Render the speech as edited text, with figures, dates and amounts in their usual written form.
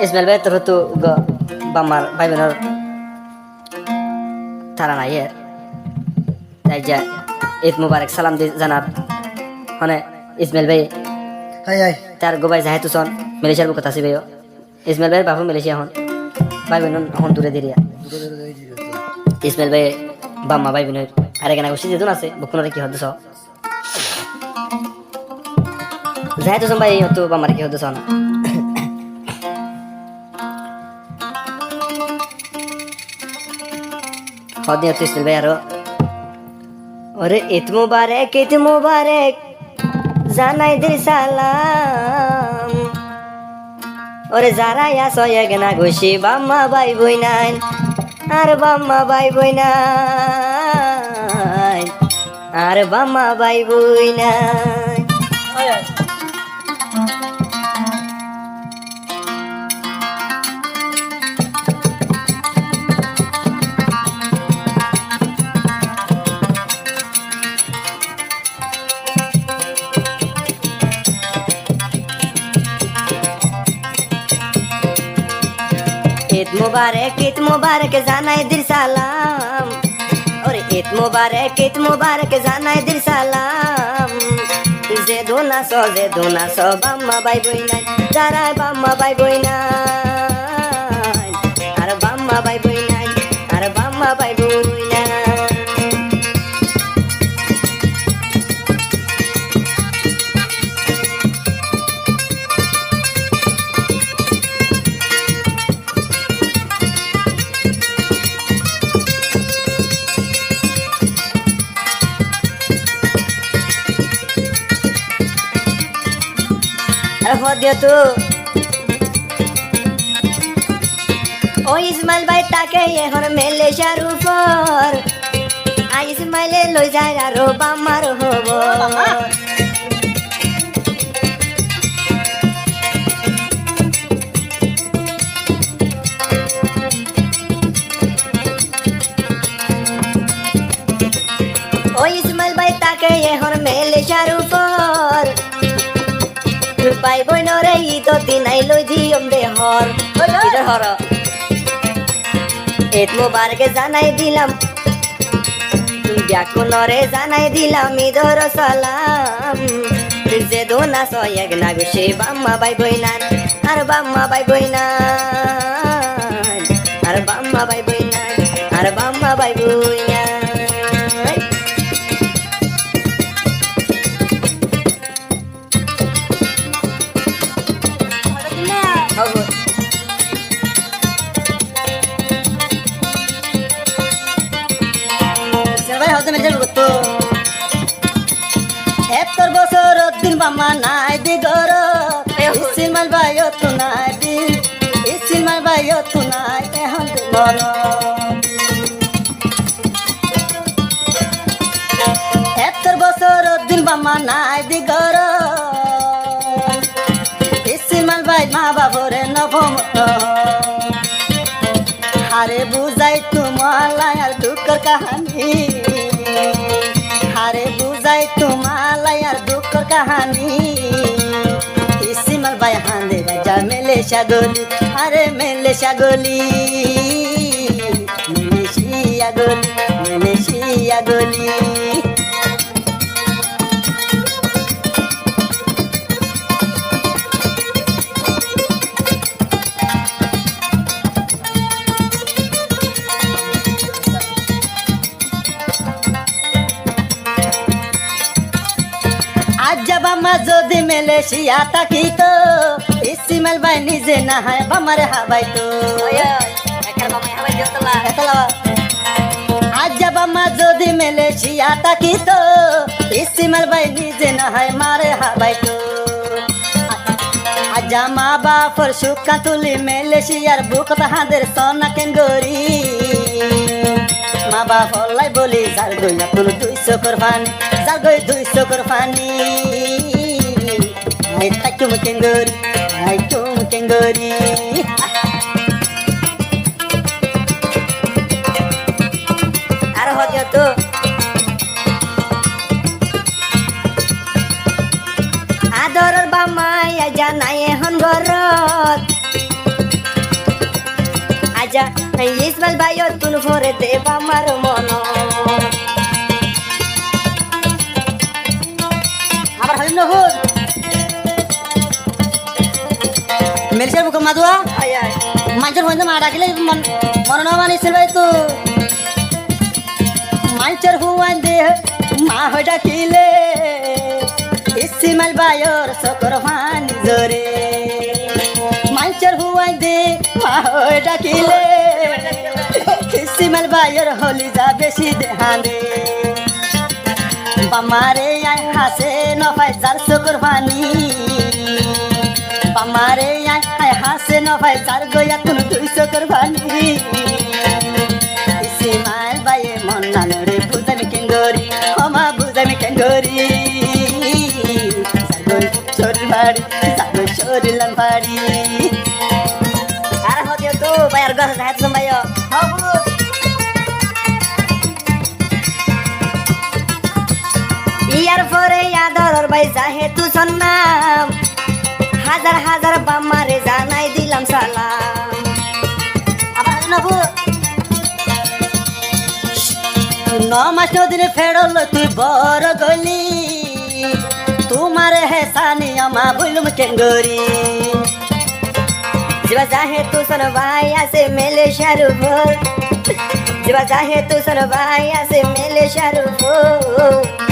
ইসমাইল ভাই তোর তো বাম্মার ভাই বোনের তারা নাই এর তাই যা ঈদ মুবারক সালাম দি জানার মানে ইসমাইল ভাই হাই হাই তার গোবাই যাহে তুসন মালয়েশিয়ার বুকত আছে ভাইও ইসমাইল ভাইয়ের বাপু মালয়েশিয়া হন ভাই বোন হন দূরে দিরিয়া ইসমাইল ভাই বাম্মা ভাই বোনের আর এখানে খুশি যেতুন আছে বুকুনরে কি হদছ যাহে তুসন ভাই তো বাম্মার কি হদছ না হদিয়া তো ইসমাইল ভাই আরো ওরে ঈদ মুবারক জানাই দিল সালাম ওরে যারা আসো একনা খুশি বাম্মা ভাই বই নাই আর বাম্মা ভাই বই নাই আর বাম্মা ভাই বই নাই ঈদ মুবারক জানাই দিল সালাম ওরে ঈদ মুবারক জানাই দিল সালাম যে দোনা সো বাম্মা ভাই বই নাই যারা বাম্মা ভাই বই নাই আর বাম্মা ভাই বই নাই আর বাম্মা ভাই বই নাই হদিয়া তো ও ইসমাইল ভাই তাকে এখন মালয়েশিয়ার উপর ইসমাইলে লই যায় আরো বাম্মার হব ও ইসমাইল ভাই তাকে এখন মালয়েশিয়ার উপর ভাই বোনরে ঈদ দিনাই লই দিয়ম দে হর ঈদের হর ঈদ মুবারক জানাই দিলাম ব্যাকুনরে জানাই দিলাম ঈদর সালাম যে দোনা সয়েক না গুছি বাম্মা ভাই বইনান আর বাম্মা ভাই বইনান আর বাম্মা ভাই বইনান আর বাম্মা ভাই বইনান এতর বছর দিন বাম্মা নাই দি গর ইসমাইল ভাই তো নাই দি ইসমাইল ভাই তো নাই এখন মন এতর বছর দিন বাম্মা নাই দি গর ইসমাইল ভাই মা বাবরে নবম হারে বুঝাই তোমার দুঃখের কাহানি হারে বুঝাই তোমার দুঃখের কাহানি ইসমাইল ভাই হাঁদে রাজা মালয়েশিয়া গলি আরে মালয়েশিয়া গলি মালয়েশিয়া গলি বাম্মা যদি মালয়েশিয়া থাকিত ইসমাইল ভাই নিজে না হয় বামারে হাবাইতো আজ বাম্মা যদি মালয়েশিয়া থাকিত ইসমাইল ভাই নিজে না হয় মারে হাবাইতো আজ মা বাপর সুখা তুলি মালয়েশিয়ার বুক তাহাদের সোনা কেঙ্গরি মা বাপ হল্লাই বলি যার গই না কোনো 200 কোরবানি যার গই 200 কোরবানি আই তাকুম কেঙ্গরি আর হদিয়া তো আদরের বামাই জানাই এখন ঘরত ইসমাইল ভাইও তুন ভরে দেব আমার মন আবার হালিম নহর মেলসের বুকে মাদুয়া আয় আয় মানুষের মধ্যে মা ডাকিলে মন না মানিছিল ভাই তো মানুষের হুয়ান দে মা হয়ে ডাকিলে ইসমাইল ভাইয়ের চকর পানি জরে মানুষের হুয়ান দে মা হয়ে ডাকিলে ইসমাইল ভাইয়ের হলি যা বেশি দেহানে বামারে আয় হাসে নফাই যার চকর পানি বামারে আয় হাসে নফাই যার গয়া তুমি তুই চকর পানি ইসমাইল ভাইয়ে মন নানরে বুঝামি কেঙ্গরি ক্ষমা বুঝামি কেঙ্গরি শরীর বাড়ি শরীর লান বাড়ি আর হদিও তো ভাইয়ার ঘর যাই তুমি ভাইও ইয়ার পরে আদর ভাই যাহে তু সন্নাম হাজার হাজার বাম্মারে জানাই দিলাম সালাম আবার নবু ন মাস নদীরে ফেরল তুই বড় গলি তোমার হেসানি আমা বলুম কেঙ্গরি जीवा चाहे तू सन भाई ऐसे मेले शाहरुख जीवा चाहे तू सन भाई ऐसे मेले शाहरुख